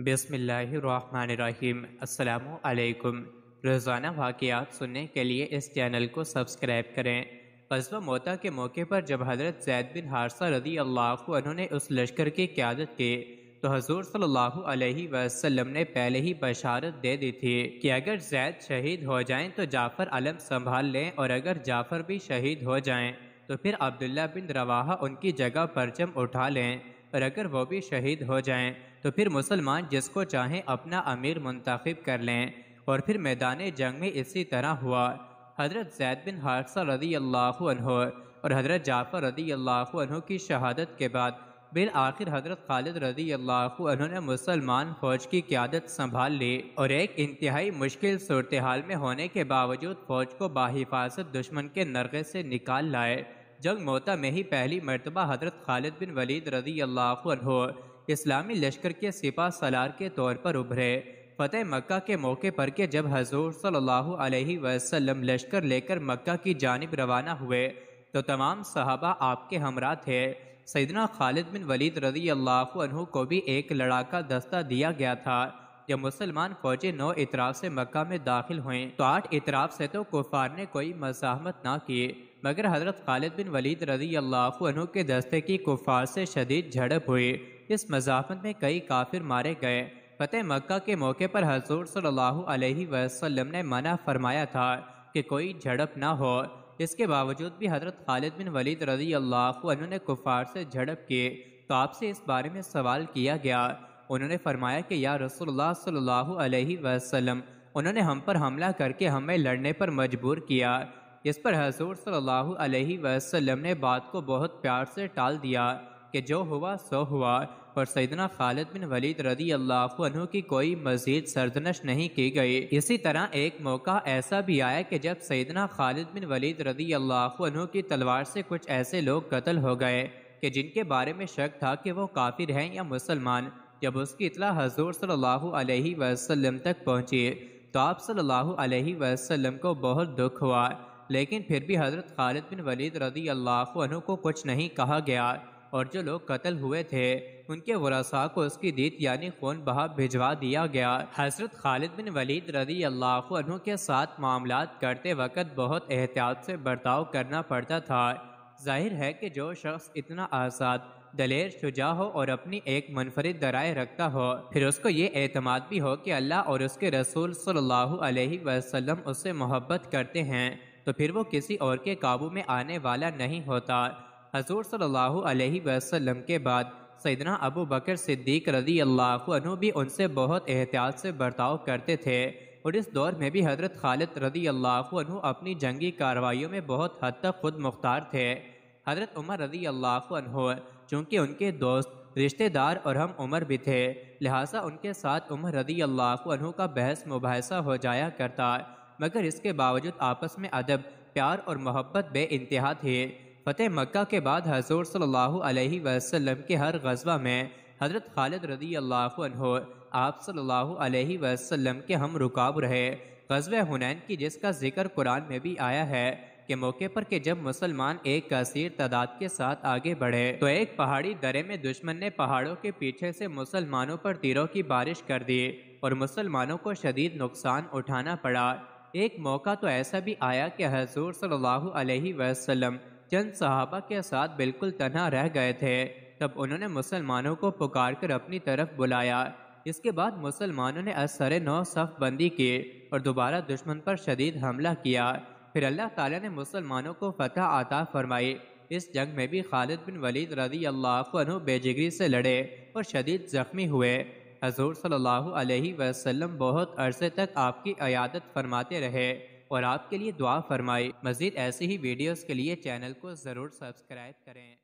بسم اللہ الرحمن الرحیم۔ السلام علیکم۔ روزانہ واقعات سننے کے لیے اس چینل کو سبسکرائب کریں۔ غزوہ موتا کے موقع پر جب حضرت زید بن حارثہ رضی اللہ عنہ نے اس لشکر کی قیادت کی تو حضور صلی اللہ علیہ وسلم نے پہلے ہی بشارت دے دی تھی کہ اگر زید شہید ہو جائیں تو جعفر علم سنبھال لیں، اور اگر جعفر بھی شہید ہو جائیں تو پھر عبداللہ بن رواحہ ان کی جگہ پرچم اٹھا لیں، اور اگر وہ بھی شہید ہو جائیں تو پھر مسلمان جس کو چاہیں اپنا امیر منتخب کر لیں۔ اور پھر میدان جنگ میں اسی طرح ہوا۔ حضرت زید بن حارثہ رضی اللہ عنہ اور حضرت جعفر رضی اللہ عنہ کی شہادت کے بعد بالآخر حضرت خالد رضی اللہ عنہ نے مسلمان فوج کی قیادت سنبھال لی، اور ایک انتہائی مشکل صورتحال میں ہونے کے باوجود فوج کو بحفاظت دشمن کے نرغے سے نکال لائے۔ جنگ موتا میں ہی پہلی مرتبہ حضرت خالد بن ولید رضی اللہ عنہ اسلامی لشکر کے سپہ سالار کے طور پر ابھرے۔ فتح مکہ کے موقع پر کہ جب حضور صلی اللہ علیہ وسلم لشکر لے کر مکہ کی جانب روانہ ہوئے تو تمام صحابہ آپ کے ہمراہ تھے۔ سیدنا خالد بن ولید رضی اللہ عنہ کو بھی ایک لڑاکا دستہ دیا گیا تھا۔ جب مسلمان فوجیں 9 اطراف سے مکہ میں داخل ہوئیں تو 8 اطراف سے تو کفار نے کوئی مزاحمت نہ کی، مگر حضرت خالد بن ولید رضی اللہ عنہ کے دستے کی کفار سے شدید جھڑپ ہوئی۔ اس مزاحمت میں کئی کافر مارے گئے۔ فتح مکہ کے موقع پر حضور صلی اللہ علیہ وسلم نے منع فرمایا تھا کہ کوئی جھڑپ نہ ہو، اس کے باوجود بھی حضرت خالد بن ولید رضی اللہ عنہ نے کفار سے جھڑپ کی تو آپ سے اس بارے میں سوال کیا گیا۔ انہوں نے فرمایا کہ یا رسول اللہ صلی اللہ علیہ وسلم، انہوں نے ہم پر حملہ کر کے ہمیں لڑنے پر مجبور کیا۔ اس پر حضور صلی اللہ علیہ وسلم نے بات کو بہت پیار سے ٹال دیا کہ جو ہوا سو ہوا، اور سیدنا خالد بن ولید رضی اللہ عنہ کی کوئی مزید سرزنش نہیں کی گئی۔ اسی طرح ایک موقع ایسا بھی آیا کہ جب سیدنا خالد بن ولید رضی اللہ عنہ کی تلوار سے کچھ ایسے لوگ قتل ہو گئے کہ جن کے بارے میں شک تھا کہ وہ کافر ہیں یا مسلمان۔ جب اس کی اطلاع حضور صلی اللہ علیہ وسلم تک پہنچی تو آپ صلی اللہ علیہ وسلم کو بہت دکھ ہوا، لیکن پھر بھی حضرت خالد بن ولید رضی اللہ عنہ کو کچھ نہیں کہا گیا، اور جو لوگ قتل ہوئے تھے ان کے ورثاء کو اس کی دیت یعنی خون بہا بھجوا دیا گیا۔ حضرت خالد بن ولید رضی اللہ عنہ کے ساتھ معاملات کرتے وقت بہت احتیاط سے برتاؤ کرنا پڑتا تھا۔ ظاہر ہے کہ جو شخص اتنا آزاد، دلیر، شجاع ہو اور اپنی ایک منفرد رائے رکھتا ہو، پھر اس کو یہ اعتماد بھی ہو کہ اللہ اور اس کے رسول صلی اللہ علیہ وسلم اس سے محبت کرتے ہیں، تو پھر وہ کسی اور کے قابو میں آنے والا نہیں ہوتا۔ حضور صلی اللہ علیہ وسلم کے بعد سیدنا ابو بکر صدیق رضی اللہ عنہ بھی ان سے بہت احتیاط سے برتاؤ کرتے تھے، اور اس دور میں بھی حضرت خالد رضی اللہ عنہ اپنی جنگی کارروائیوں میں بہت حد تک خود مختار تھے۔ حضرت عمر رضی اللہ عنہ چونکہ ان کے دوست، رشتہ دار اور ہم عمر بھی تھے، لہٰذا ان کے ساتھ عمر رضی اللہ عنہ کا بحث مباحثہ ہو جایا کرتا، مگر اس کے باوجود آپس میں ادب، پیار اور محبت بے انتہا تھی۔ فتح مکہ کے بعد حضور صلی اللہ علیہ وسلم کے ہر غزوہ میں حضرت خالد رضی اللہ عنہ آپ صلی اللہ علیہ وسلم کے ہم رکاب رہے۔ غزوہ حنین کی جس کا ذکر قرآن میں بھی آیا ہے کہ موقع پر کہ جب مسلمان ایک کثیر تعداد کے ساتھ آگے بڑھے تو ایک پہاڑی درے میں دشمن نے پہاڑوں کے پیچھے سے مسلمانوں پر تیروں کی بارش کر دی اور مسلمانوں کو شدید نقصان اٹھانا پڑا۔ ایک موقع تو ایسا بھی آیا کہ حضور صلی اللہ علیہ وسلم چند صحابہ کے ساتھ بالکل تنہا رہ گئے تھے، تب انہوں نے مسلمانوں کو پکار کر اپنی طرف بلایا۔ اس کے بعد مسلمانوں نے ازسر نو صف بندی کی اور دوبارہ دشمن پر شدید حملہ کیا۔ پھر اللہ تعالیٰ نے مسلمانوں کو فتح عطا فرمائی۔ اس جنگ میں بھی خالد بن ولید رضی اللہ عنہ بے جگری سے لڑے اور شدید زخمی ہوئے۔ حضور صلی اللہ علیہ وسلم بہت عرصے تک آپ کی عیادت فرماتے رہے اور آپ کے لیے دعا فرمائی۔ مزید ایسی ہی ویڈیوز کے لیے چینل کو ضرور سبسکرائب کریں۔